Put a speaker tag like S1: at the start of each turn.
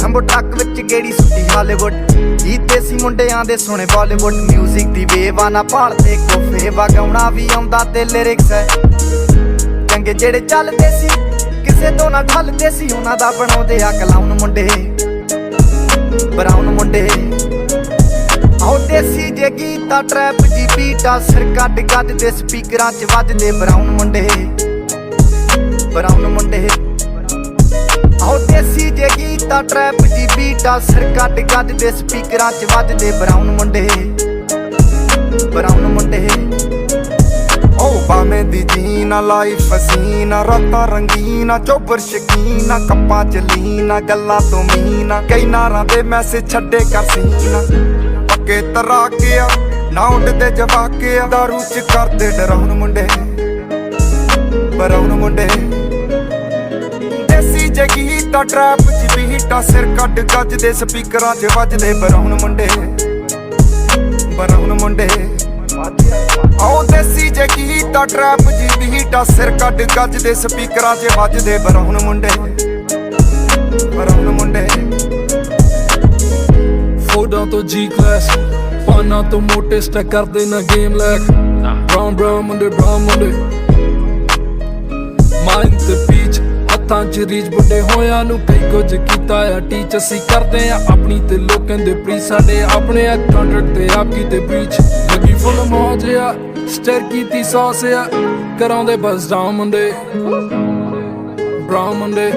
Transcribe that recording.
S1: ਹੰਬੋ truck ਵਿੱਚ ਗੇੜੀ ਸੁੱਟੀ Hollywood ਇਹ ਦੇਸੀ ਮੁੰਡਿਆਂ ਦੇ ਸੋਹਣੇ ਬਾਲੀਵੁੱਡ ਮਿਊਜ਼ਿਕ ਦੀ ਵੇਵਾ ਨਾ ਭਾਲਦੇ ਕੋਫੇ ਵਗਾਉਣਾ ਵੀ ਆਉਂਦਾ ਤੇ ਲਿਰਿਕਸ ਹੈ ਚੰਗੇ ਜਿਹੜੇ ਚੱਲਦੇ ਸੀ ਕਿਸੇ ਤੋਂ ਨਾ ਢਲਦੇ ਸੀ ਉਹਨਾਂ ਦਾ ਬਣਾਉਂਦੇ ਆ ਕਲਾਉਨ ਮੁੰਡੇ ਬਰਾਉਨ ਮੁੰਡੇ ਆਉ ਦੇਸੀ ਜੇ ਗੀਤਾ ਟਰੈਪ ਜੀ ਬੀਟਾ ਸਿਰ ਕੱਢ ਗੱਡ ਦੇ ਸਪੀਕਰਾਂ 'ਚ ਵੱਜਦੇ ਬਰਾਉਨ ਮੁੰਡੇ ਆਉ ਦੇਸੀ ਜੇ ਗੀਤਾ ਟਰੈਪ ਜੀ ਬੀਟਾ ਸਿਰ ਕੱਢ ਗੱਡ ਦੇ ਸਪੀਕਰਾਂ 'ਚ ਵੱਜਦੇ ਬਰਾਉਨ ਮੁੰਡੇ ਓ ਬਾਵੇਂ ਦੀ ਜੀਨਾ ਲਾਈਫ ਹਸੀਨਾ ਰਾਤਾਂ ਰੰਗੀਨਾ ਚੋਬਰ ਸ਼ਕੀਨਾ ਕੱਪਾਂ ਚ ਲੀਨਾ ਗੱਲਾਂ ਤੋਂ ਮੀਨਾ ਕਈ ਨਾਰਾਂ ਦੇ ਮੈਸੇਜ ਛੱਡੇ ਕਰ ਸੀਨਾ ਪੱਕੇ ਤਰਾਕਿਆ ਨਾ ਉੱਡਦੇ ਜਵਾਕਿਆ ਦਾਰੂ ਚ ਕਰਦੇ ਡਰਾਉਣ ਮੁੰਡੇ ਬਰਾਉਨ ਮੁੰਡੇ ਦੇਸੀ ਜੇ ਗੀਤਾ ਟਰੈਪ ਚ ਬੀਟਾ ਸਿਰ ਕੱਢ ਗੱਜ ਦੇ ਸਪੀਕਰਾਂ 'ਚ ਵੱਜਦੇ ਬਰਾਉਨ ਮੁੰਡੇ ਆਉ ਦੇਸੀ ਜੇ ਗੀਤਾ ਟਰੈਪ ਜੀ ਬੀਟਾ ਸਿਰ ਕੱਢ ਗੱਜ ਦੇ ਸਪੀਕਰਾਂ 'ਚ ਵੱਜਦੇ ਬਰਾਉਨ ਮੁੰਡੇ
S2: ਫੋਟਾਂ ਤੋਂ ਜੀ ਕਲਾਸ ਪਾਨਾਂ ਤੋਂ ਮੋਟੇ ਸਟੈਕ ਕਰਦੇ ਨਾ ਗੇਮ ਲੈਕ ਬਰਾਉਨ ਮੁੰਡੇ ਮਾਈਂਡ ਤੇ ਪੀਚ ਹੱਥਾਂ 'ਚ ਰੀਚ ਬੁੱਢੇ ਹੋਇਆਂ ਨੂੰ ਕਈ ਕੁਝ ਕੀਤਾ ਆ ਟੀਚ ਅਸੀਂ ਕਰਦੇ ਆ ਆਪਣੀ ਤੇ ਲੋਕਾਂ ਦੇ ਪ੍ਰੀ ਸਾਡੇ ਆਪਣੇ ਆ ਕੰਟਰੈਕਟ ਤੇ ਆਪ ਕੀਤੇ ਬ੍ਰੀਚ ਲੱਗੀ ਫੁੱਲ ਮੌਜ ਆ ਸਟਰ ਕੀਤੀ ਸੌਸ ਆ ਕਰਾਉਂਦੇ ਬਸ ਡਾਊਨ ਮੁੰਡੇ ਬਰਾਉਨ ਮੁੰਡੇ